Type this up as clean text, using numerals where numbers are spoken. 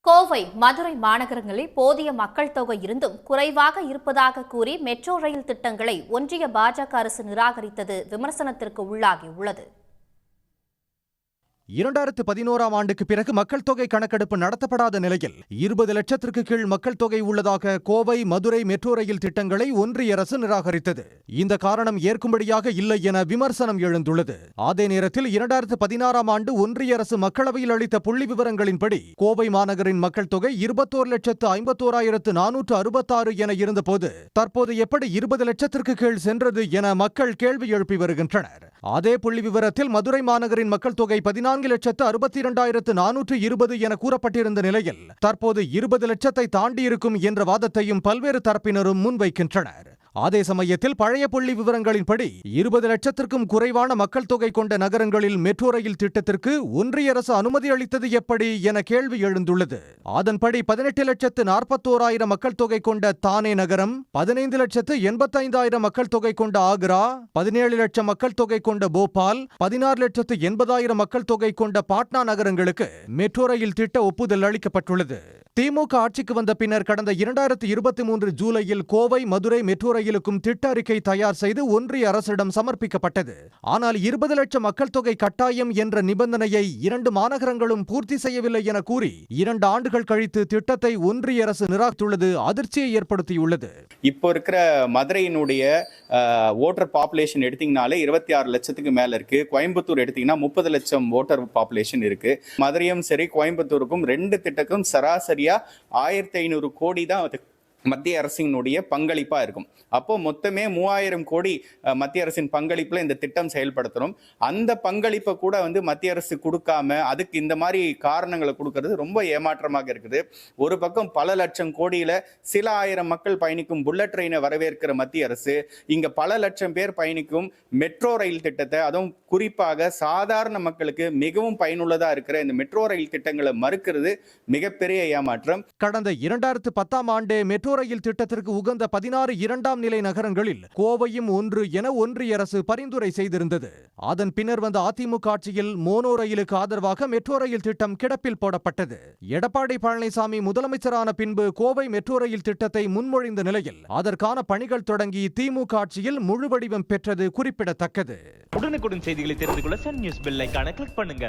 கோவை, மதுரை மாநகரங்களில் போதிய மக்கள் தொகை இருந்தும் குறைவாக இருப்பதாக கூறி மெட்ரோ ரயில் திட்டங்களை ஒன்றிய பாஜக அரசு நிராகரித்தது விமர்சனத்திற்கு உள்ளாகியுள்ளது. 2011ஆம் ஆண்டுக்கு பிறகு மக்கள் தொகை கணக்கெடுப்பு நடத்தப்படாத நிலையில் 20 லட்சத்திற்கு கீழ் மக்கள் தொகை உள்ளதாக கோவை, மதுரை மெட்ரோ ரயில் திட்டங்களை ஒன்றிய அரசு நிராகரித்தது. இந்த காரணம் ஏற்கும்படியாக இல்லை என விமர்சனம் எழுந்துள்ளது. அதே நேரத்தில் 2016ஆம் ஆண்டு ஒன்றிய அரசு மக்களவையில் அளித்த புள்ளி விவரங்களின்படி கோவை மாநகரின் மக்கள் தொகை 21,51,466 என இருந்தபோது தற்போது எப்படி 20 லட்சத்திற்கு கீழ் சென்றது என மக்கள் கேள்வி எழுப்பி வருகின்றனர். அதே புள்ளி விவரத்தில் மதுரை மாநகரின் மக்கள் தொகை 14,62,420 என கூறப்பட்டிருந்த நிலையில் தற்போது 20 லட்சத்தை தாண்டியிருக்கும் என்ற வாதத்தையும் பல்வேறு தரப்பினரும் முன்வைக்கின்றனர். அதே சமயத்தில் பழைய புள்ளி விவரங்களின்படி 20 லட்சத்திற்கும் குறைவான மக்கள் தொகை கொண்ட நகரங்களில் மெட்ரோ ரயில் திட்டத்திற்கு ஒன்றிய அரசு அனுமதி அளித்தது எப்படி என கேள்வி எழுந்துள்ளது. அதன்படி 18,41,000 மக்கள் தொகை கொண்ட தானே நகரம், 15,85,000 மக்கள் தொகை கொண்ட ஆக்ரா, 17 லட்சம் மக்கள் தொகை கொண்ட போபால், 16,80,000 மக்கள் தொகை கொண்ட பாட்னா நகரங்களுக்கு மெட்ரோ ரயில் திட்ட ஒப்புதல் அளிக்கப்பட்டுள்ளது. திமுக ஆட்சிக்கு வந்த பின்னர் கடந்த 2023 ஜூலையில் கோவை, மதுரை மெட்ரோ ரயிலுக்கும் திட்ட அறிக்கை தயார் செய்து ஒன்றிய அரசிடம் சமர்ப்பிக்கப்பட்டது. ஆனால் 20 லட்சம் மக்கள் தொகை கட்டாயம் என்ற நிபந்தனையை 2 மாநகரங்களும் பூர்த்தி செய்யவில்லை என கூறி 2 ஆண்டுகள் கழித்து திட்டத்தை ஒன்றிய அரசு நிராகரித்துள்ளது அதிர்ச்சியை ஏற்படுத்தியுள்ளது. இப்போ இருக்கிற மதுரையினுடைய ஓட்டர் பாப்புலேஷன் எடுத்தீங்கனாலே 26 லட்சத்துக்கு மேல இருக்கு. கோயம்புத்தூர் எடுத்தீங்கன்னா 30 லட்சம் ஓட்டர் பாப்புலேஷன் இருக்கு. மதுரையும் சரி, கோயம்புத்தூருக்கும் 2 திட்டக்கும் சராசரியா 1,500 கோடி தான் மத்திய அரசினுடைய பங்களிப்பா இருக்கும். அப்போ மொத்தமே 3,000 கோடி மத்திய அரசின் பங்களிப்புல இந்த திட்டம் செயல்படுத்தணும். அந்த பங்களிப்பை கூட மத்திய அரசு கொடுக்காம அதுக்கு இந்த மாதிரி காரணங்களை கொடுக்கறது ரொம்ப ஏமாற்றமாக இருக்குது. ஒரு பக்கம் பல லட்சம் கோடியில சில ஆயிரம் மக்கள் பயணிக்கும் புல்லட் ட்ரெயினை வரவேற்கிற மத்திய அரசு இங்க பல லட்சம் பேர் பயணிக்கும் மெட்ரோ ரயில் திட்டத்தை, அதுவும் குறிப்பாக சாதாரண மக்களுக்கு மிகவும் பயனுள்ளதா இருக்கிற இந்த மெட்ரோ ரயில் திட்டங்களை மறுக்கிறது மிகப்பெரிய ஏமாற்றம். கடந்த 2010ஆம் ஆண்டு மெட்ரோ ரயில் திட்டத்திற்கு உகந்த 16 இரண்டாம் நிலை நகரங்களில் கோவையும் ஒன்று என ஒன்றிய அரசு பரிந்துரை செய்திருந்தது. அதன் பின்னர் வந்த அதிமுக ஆட்சியில் மோனோ ரயிலுக்கு ஆதரவாக மெட்ரோ ரயில் திட்டம் கிடப்பில் போடப்பட்டது. எடப்பாடி பழனிசாமி முதலமைச்சரான பின்பு கோவை மெட்ரோ ரயில் திட்டத்தை முன்மொழிந்த நிலையில் அதற்கான பணிகள் தொடங்கி திமுக ஆட்சியில் முழு வடிவம் பெற்றது குறிப்பிடத்தக்கது. உடனுக்குடன் செய்திகளை தெரிந்து கொள்ள சன் நியூஸ் பெல் ஐகானை கிளிக் பண்ணுங்க.